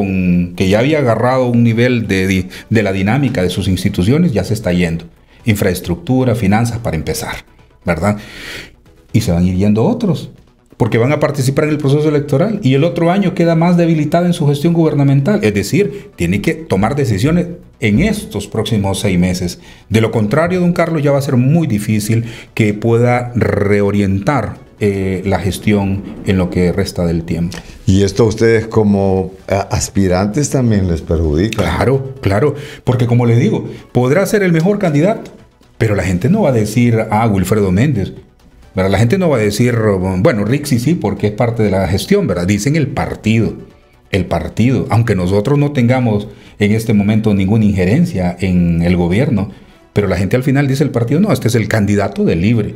que ya había agarrado un nivel de la dinámica de sus instituciones, ya se está yendo. Infraestructura, finanzas, para empezar, ¿verdad? Y se van a ir yendo otros, porque van a participar en el proceso electoral y el otro año queda más debilitada en su gestión gubernamental. Es decir, tiene que tomar decisiones en estos próximos 6 meses. De lo contrario, don Carlos, ya va a ser muy difícil que pueda reorientar la gestión en lo que resta del tiempo. Y esto a ustedes como aspirantes también les perjudica. Claro, claro, porque como le digo, podrá ser el mejor candidato, pero la gente no va a decir, Wilfredo Méndez, ¿verdad? La gente no va a decir, bueno, Rixi sí, porque es parte de la gestión, ¿verdad? Dicen el partido, aunque nosotros no tengamos en este momento ninguna injerencia en el gobierno, pero la gente al final dice el partido, no, este es el candidato de Libre.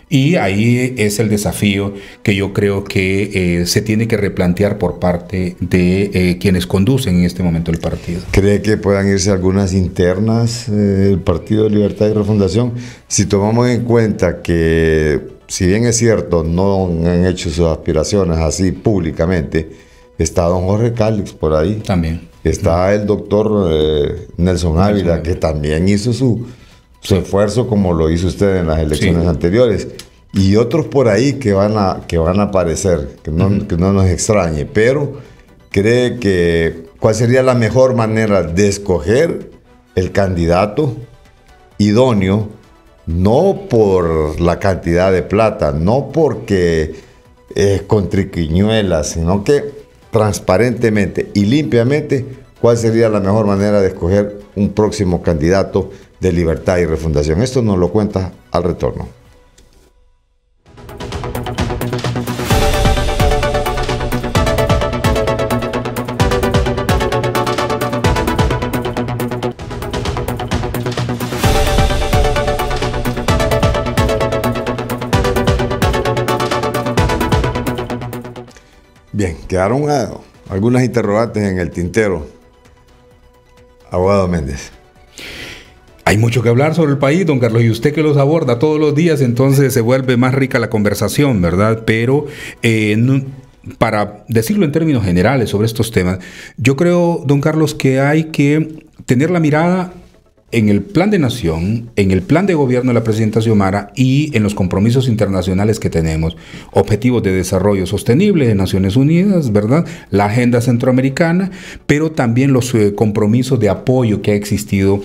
Y ahí es el desafío que yo creo que se tiene que replantear por parte de quienes conducen en este momento el partido. ¿Cree que puedan irse algunas internas del Partido de Libertad y Refundación? Si tomamos en cuenta que, si bien es cierto, no han hecho sus aspiraciones así públicamente, está don Jorge Cálix por ahí. También. Está el doctor Nelson Ávila, que también hizo su esfuerzo como lo hizo usted en las elecciones anteriores, y otros por ahí que van a aparecer, que no nos extrañe, pero cree que ¿cuál sería la mejor manera de escoger el candidato idóneo? No por la cantidad de plata, no porque con triquiñuelas, sino que transparentemente y limpiamente, ¿cuál sería la mejor manera de escoger un próximo candidato de Libertad y Refundación? Esto nos lo cuenta al retorno. Bien, quedaron algunas interrogantes en el tintero. Abogado Méndez. Hay mucho que hablar sobre el país, don Carlos, y usted que los aborda todos los días, entonces se vuelve más rica la conversación, ¿verdad? Pero para decirlo en términos generales sobre estos temas, yo creo, don Carlos, que hay que tener la mirada en el plan de nación, en el plan de gobierno de la presidenta Xiomara y en los compromisos internacionales que tenemos, objetivos de desarrollo sostenible de Naciones Unidas, ¿verdad? La agenda centroamericana, pero también los compromisos de apoyo que ha existido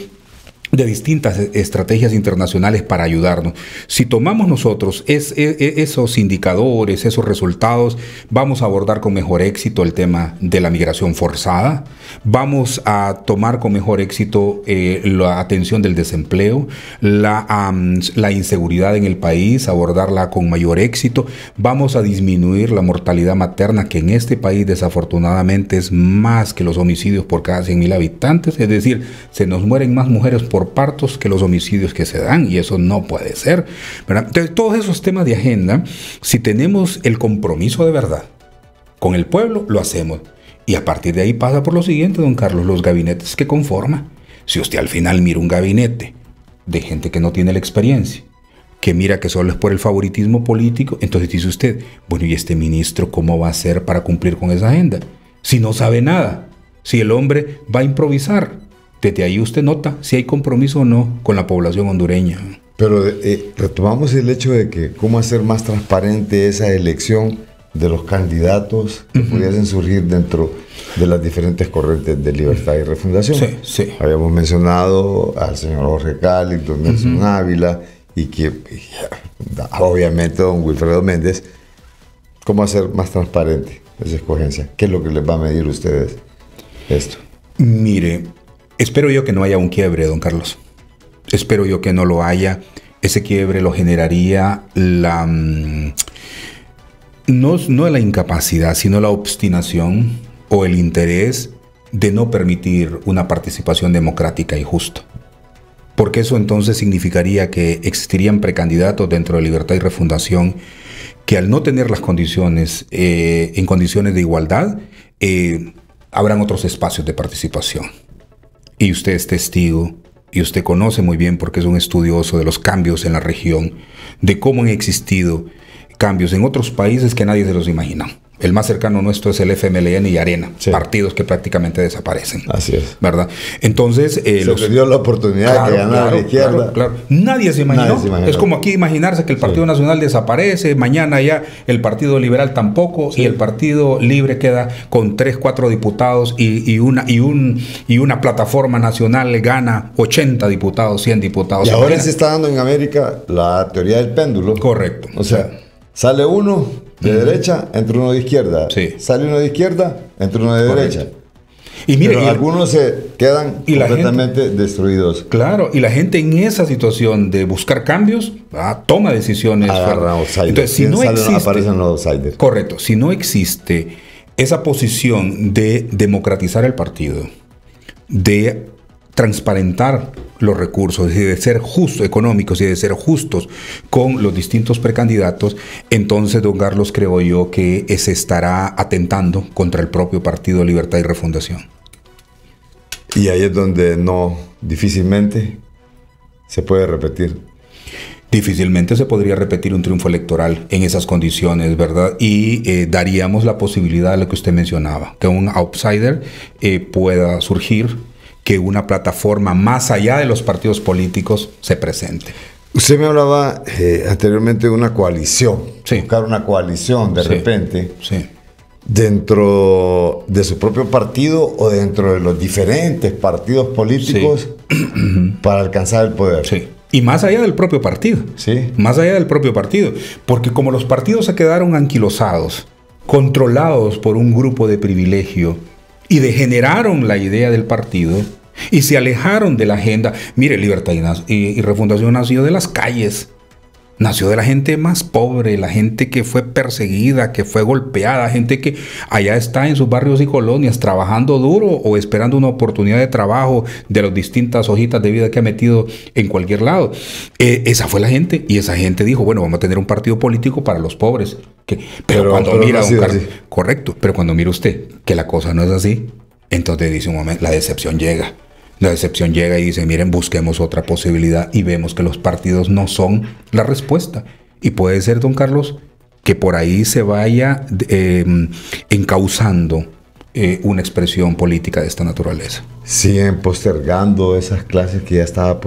de distintas estrategias internacionales para ayudarnos. Si tomamos nosotros esos indicadores, esos resultados, vamos a abordar con mejor éxito el tema de la migración forzada, vamos a tomar con mejor éxito la atención del desempleo, la inseguridad en el país, abordarla con mayor éxito, vamos a disminuir la mortalidad materna, que en este país desafortunadamente es más que los homicidios por cada 100.000 habitantes, es decir, se nos mueren más mujeres por partos que los homicidios que se dan, y eso no puede ser, ¿verdad? Entonces, todos esos temas de agenda, si tenemos el compromiso de verdad con el pueblo, lo hacemos. Y a partir de ahí pasa por lo siguiente, don Carlos, los gabinetes que conforma. Si usted al final mira un gabinete de gente que no tiene la experiencia, que mira que solo es por el favoritismo político, entonces dice usted, bueno, ¿y este ministro cómo va a hacer para cumplir con esa agenda? Si no sabe nada, si el hombre va a improvisar. Desde ahí usted nota si hay compromiso o no con la población hondureña. Pero retomamos el hecho de que cómo hacer más transparente esa elección de los candidatos que pudiesen surgir dentro de las diferentes corrientes de Libertad y Refundación. Sí, sí. Habíamos mencionado al señor Jorge Cálix, don Nelson Ávila, y que obviamente don Wilfredo Méndez. ¿Cómo hacer más transparente esa escogencia? ¿Qué es lo que les va a medir a ustedes esto? Mire, espero yo que no haya un quiebre, don Carlos. Espero yo que no lo haya. Ese quiebre lo generaría no la incapacidad, sino la obstinación o el interés de no permitir una participación democrática y justa. Porque eso entonces significaría que existirían precandidatos dentro de Libertad y Refundación que, al no tener las condiciones, en condiciones de igualdad, habrán otros espacios de participación. Y usted es testigo, y usted conoce muy bien, porque es un estudioso de los cambios en la región, de cómo han existido cambios en otros países que nadie se los imagina. El más cercano nuestro es el FMLN y Arena, Sí. partidos que prácticamente desaparecen. Así es. ¿Verdad? Entonces, Se le dio la oportunidad de ganar la izquierda. Claro. Nadie se imaginó. Nadie se imaginó. Es como aquí imaginarse que el Partido Nacional desaparece, mañana ya el Partido Liberal tampoco, y el Partido Libre queda con 3, 4 diputados y una plataforma nacional gana 80 diputados, 100 diputados. Y ahora se está dando en América la teoría del péndulo. Correcto. O sea, sale uno de derecha, entra uno de izquierda. Sí. Sale uno de izquierda, entra uno de derecha. Y mire, Pero algunos se quedan y la completamente destruidos. Claro, y la gente en esa situación de buscar cambios, toma decisiones. Agarran outsiders. Entonces, si no Salen, existe, aparecen los outsiders. correcto, si no existe esa posición de democratizar el partido, de transparentar los recursos y de ser justos económicos y de ser justos con los distintos precandidatos, entonces, don Carlos, creo yo que se estará atentando contra el propio Partido Libertad y Refundación. Y ahí es donde difícilmente se puede repetir. Difícilmente se podría repetir un triunfo electoral en esas condiciones, ¿verdad? Y daríamos la posibilidad de lo que usted mencionaba, que un outsider pueda surgir, que una plataforma más allá de los partidos políticos se presente. Usted me hablaba anteriormente de una coalición. Sí. Buscar una coalición de repente Sí. dentro de su propio partido o dentro de los diferentes partidos políticos para alcanzar el poder. Sí. Y más allá del propio partido. Sí. Más allá del propio partido. Porque como los partidos se quedaron anquilosados, controlados por un grupo de privilegio y degeneraron la idea del partido y se alejaron de la agenda. Mire, Libertad y Refundación nació de las calles. Nació de la gente más pobre, la gente que fue perseguida, que fue golpeada, gente que allá está en sus barrios y colonias trabajando duro o esperando una oportunidad de trabajo de las distintas hojitas de vida que ha metido en cualquier lado. Esa fue la gente, y esa gente dijo, bueno, vamos a tener un partido político para los pobres. Pero cuando mira, don Carlos, correcto, pero cuando mira usted que la cosa no es así, entonces dice un momento, la decepción llega. La decepción llega y dice, miren, busquemos otra posibilidad, y vemos que los partidos no son la respuesta. Y puede ser, don Carlos, que por ahí se vaya encauzando una expresión política de esta naturaleza. Siguen postergando esas clases que ya estaba,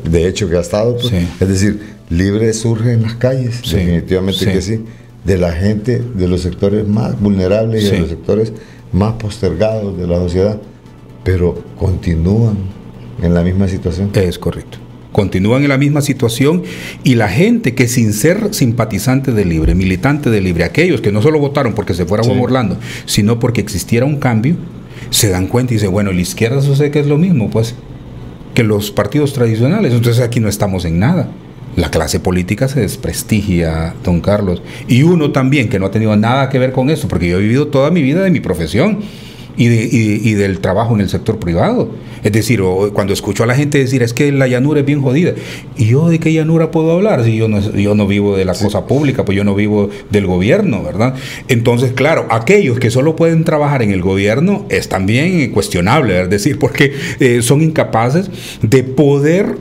de hecho que ha estado. Pues. Sí. Es decir, libre surge en las calles, Sí. definitivamente Sí. que sí, de la gente, de los sectores más vulnerables y Sí. de los sectores más postergados de la sociedad. Pero continúan en la misma situación. Es correcto. Continúan en la misma situación, y la gente que, sin ser simpatizante de Libre, militante de Libre, aquellos que no solo votaron porque se fuera Juan Orlando, sino porque existiera un cambio, se dan cuenta y dicen, bueno, la izquierda sucede que es lo mismo, pues, que los partidos tradicionales. Entonces aquí no estamos en nada. La clase política se desprestigia, don Carlos. Y uno también, que no ha tenido nada que ver con eso, porque yo he vivido toda mi vida de mi profesión y del trabajo en el sector privado. Es decir, cuando escucho a la gente decir, es que la llanura es bien jodida. ¿Y yo de qué llanura puedo hablar? Si yo no vivo de la cosa pública, pues yo no vivo del gobierno, ¿verdad? Entonces, claro, aquellos que solo pueden trabajar en el gobierno es también cuestionable, es decir, porque son incapaces de poder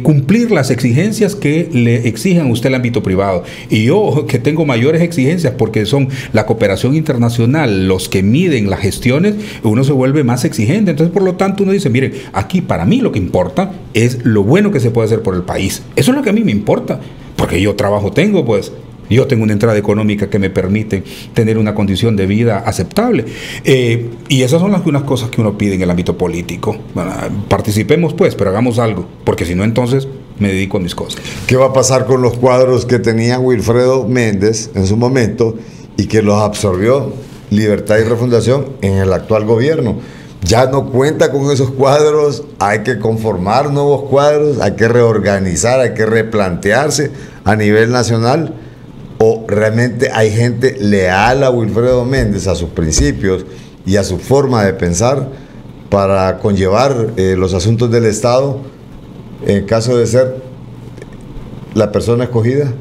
cumplir las exigencias que le exijan a usted el ámbito privado. Y yo, que tengo mayores exigencias porque son la cooperación internacional los que miden las gestiones, uno se vuelve más exigente. Entonces, por lo tanto, uno dice, miren, aquí para mí lo que importa es lo bueno que se puede hacer por el país. Eso es lo que a mí me importa, porque yo trabajo tengo, pues. Yo tengo una entrada económica que me permite tener una condición de vida aceptable. Y esas son unas cosas que uno pide en el ámbito político. Bueno, participemos, pues, pero hagamos algo, porque si no, entonces me dedico a mis cosas. ¿Qué va a pasar con los cuadros que tenía Wilfredo Méndez en su momento y que los absorbió Libertad y Refundación en el actual gobierno? Ya no cuenta con esos cuadros, hay que conformar nuevos cuadros, hay que reorganizar, hay que replantearse a nivel nacional. ¿O realmente hay gente leal a Wilfredo Méndez, a sus principios y a su forma de pensar para conllevar los asuntos del Estado en caso de ser la persona escogida?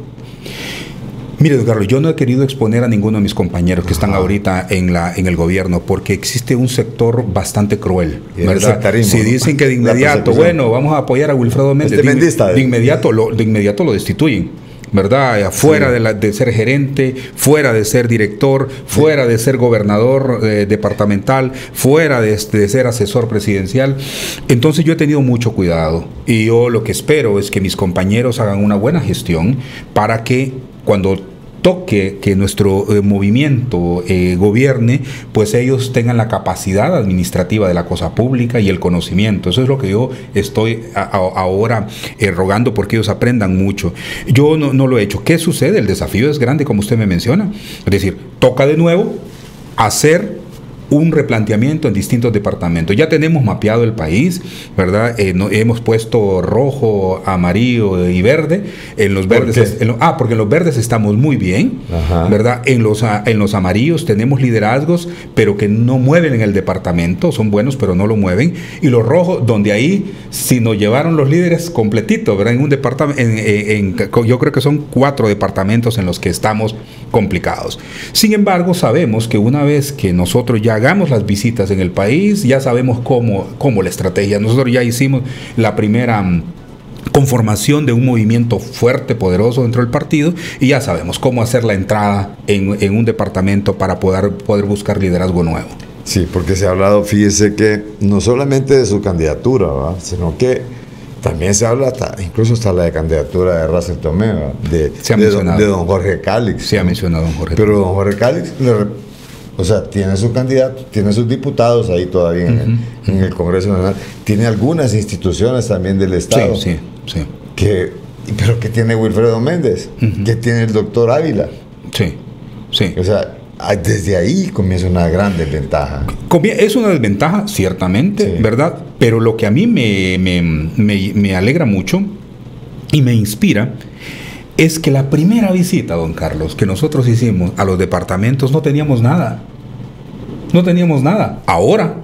Mire, don Carlos, yo no he querido exponer a ninguno de mis compañeros que están ahorita en el gobierno, porque existe un sector bastante cruel, ¿verdad? Si dicen que de inmediato, bueno, vamos a apoyar a Wilfredo Méndez, de inmediato lo destituyen. ¿verdad? Fuera de ser gerente, fuera de ser director, fuera de ser gobernador departamental, fuera de ser asesor presidencial. Entonces yo he tenido mucho cuidado y yo lo que espero es que mis compañeros hagan una buena gestión para que cuando toque que nuestro movimiento gobierne, pues ellos tengan la capacidad administrativa de la cosa pública y el conocimiento. Eso es lo que yo estoy ahora rogando porque ellos aprendan mucho. Yo no lo he hecho. ¿Qué sucede? El desafío es grande, como usted me menciona. Es decir, toca de nuevo hacer un replanteamiento en distintos departamentos. Ya tenemos mapeado el país, ¿verdad? Hemos puesto rojo, amarillo y verde. En los verdes, porque en los verdes estamos muy bien, ¿verdad? En los amarillos tenemos liderazgos, pero que no mueven en el departamento, son buenos, pero no lo mueven. Y los rojos, donde ahí si nos llevaron los líderes completitos, ¿verdad? En un departamento, yo creo que son 4 departamentos en los que estamos complicados. Sin embargo, sabemos que una vez que nosotros ya hagamos las visitas en el país, ya sabemos cómo la estrategia. Nosotros ya hicimos la primera conformación de un movimiento fuerte, poderoso dentro del partido, y ya sabemos cómo hacer la entrada en un departamento para poder buscar liderazgo nuevo. Sí, porque se ha hablado, fíjese que no solamente de su candidatura, ¿verdad? Sino que también se habla incluso hasta la candidatura de Russell Tomé, de don Jorge Calix. Se ha mencionado don Jorge. Pero don Jorge Calix, tiene su candidato, tiene sus diputados ahí todavía en el Congreso Nacional, tiene algunas instituciones también del Estado. Sí. Pero que tiene Wilfredo Méndez, que tiene el doctor Ávila. Sí. O sea, desde ahí comienza una gran desventaja. Es una desventaja, ciertamente, ¿verdad? Pero lo que a mí me alegra mucho y me inspira es que la primera visita, don Carlos, que nosotros hicimos a los departamentos no teníamos nada. No teníamos nada. Ahora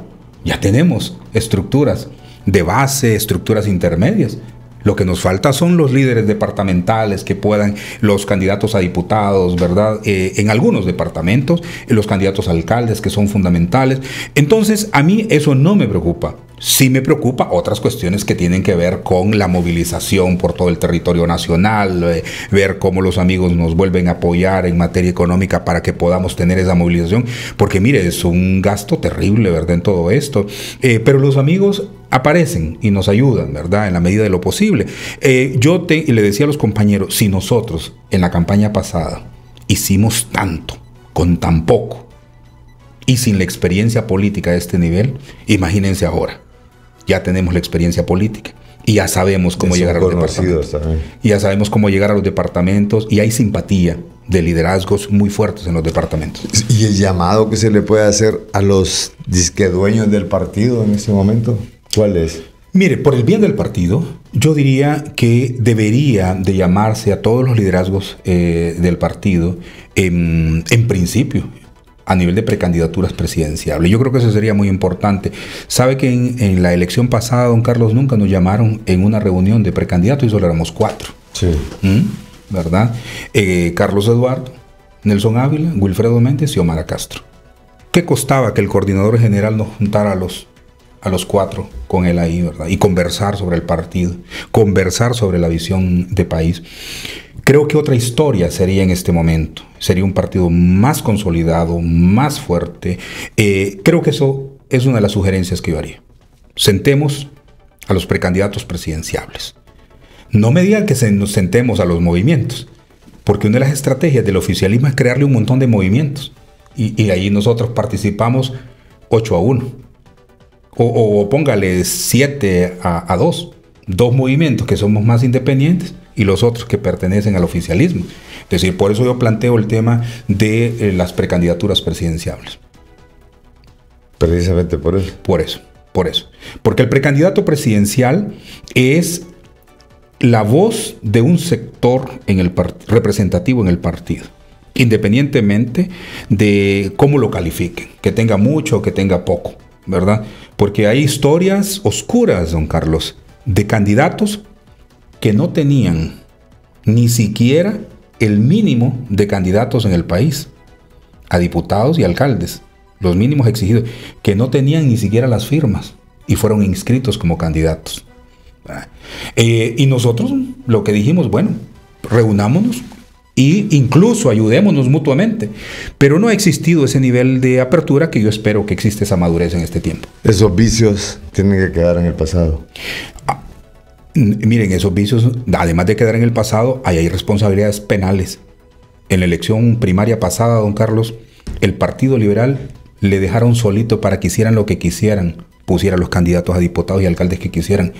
ya tenemos estructuras de base, estructuras intermedias. Lo que nos falta son los líderes departamentales que puedan, los candidatos a diputados, ¿verdad? En algunos departamentos, los candidatos a alcaldes que son fundamentales. Entonces, a mí eso no me preocupa. Sí me preocupa otras cuestiones que tienen que ver con la movilización por todo el territorio nacional, ver cómo los amigos nos vuelven a apoyar en materia económica para que podamos tener esa movilización, porque mire, es un gasto terrible, ¿verdad? En todo esto. Pero los amigos aparecen y nos ayudan, ¿verdad? En la medida de lo posible. Y le decía a los compañeros, si nosotros en la campaña pasada hicimos tanto con tan poco y sin la experiencia política de este nivel, imagínense ahora. Ya tenemos la experiencia política y ya sabemos cómo llegar a los departamentos. Y ya sabemos cómo llegar a los departamentos y hay simpatía de liderazgos muy fuertes en los departamentos. ¿Y el llamado que se le puede hacer a los disquedueños del partido en este momento? ¿Cuál es? Mire, por el bien del partido, yo diría que debería de llamarse a todos los liderazgos del partido en principio, a nivel de precandidaturas presidenciales. Yo creo que eso sería muy importante. Sabe que en la elección pasada, don Carlos, nunca nos llamaron en una reunión de precandidatos y solo éramos 4. Sí. ¿Verdad? Carlos Eduardo, Nelson Ávila, Wilfredo Méndez y Omar Castro. ¿Qué costaba que el coordinador general nos juntara a los 4 con él ahí, ¿verdad? Y conversar sobre el partido, conversar sobre la visión de país? Creo que otra historia sería en este momento. Sería un partido más consolidado, más fuerte. Creo que eso es una de las sugerencias que yo haría. Sentemos a los precandidatos presidenciables. No me digan que nos sentemos a los movimientos, porque una de las estrategias del oficialismo es crearle un montón de movimientos. Y ahí nosotros participamos 8-1. O póngale 7-2. 2 movimientos que somos más independientes y los otros que pertenecen al oficialismo. Es decir, por eso yo planteo el tema de las precandidaturas presidenciables. Precisamente por eso. Por eso. Porque el precandidato presidencial es la voz de un sector representativo en el partido, independientemente de cómo lo califiquen, que tenga mucho o que tenga poco, ¿verdad? Porque hay historias oscuras, don Carlos, de candidatos que no tenían ni siquiera el mínimo de candidatos en el país, a diputados y alcaldes, los mínimos exigidos, que no tenían ni siquiera las firmas y fueron inscritos como candidatos. Y nosotros lo que dijimos, bueno, reunámonos e incluso ayudémonos mutuamente. Pero no ha existido ese nivel de apertura que yo espero que existe esa madurez en este tiempo. Esos vicios tienen que quedar en el pasado. Miren, esos vicios, además de quedar en el pasado, hay responsabilidades penales. En la elección primaria pasada, don Carlos, el Partido Liberal le dejaron solito para que hicieran lo que quisieran, pusieran los candidatos a diputados y alcaldes que quisieran.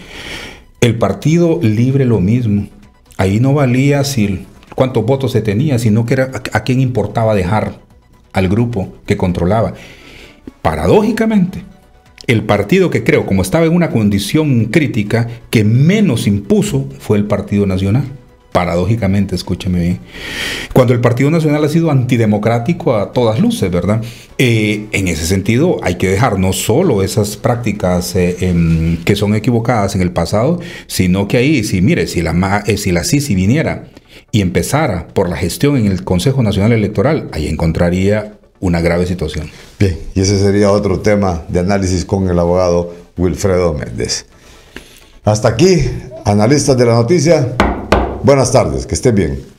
El Partido Libre lo mismo. Ahí no valía cuántos votos se tenía, sino que era a quién importaba dejar al grupo que controlaba. Paradójicamente, el partido que creo, como estaba en una condición crítica, que menos impuso fue el Partido Nacional. Paradójicamente, escúcheme bien. Cuando el Partido Nacional ha sido antidemocrático a todas luces, ¿verdad? En ese sentido, hay que dejar no solo esas prácticas que son equivocadas en el pasado, sino que ahí, si la CICI viniera y empezara por la gestión en el Consejo Nacional Electoral, ahí encontraría una grave situación. Bien, y ese sería otro tema de análisis con el abogado Wilfredo Méndez. Hasta aquí, analistas de la noticia. Buenas tardes, que estén bien.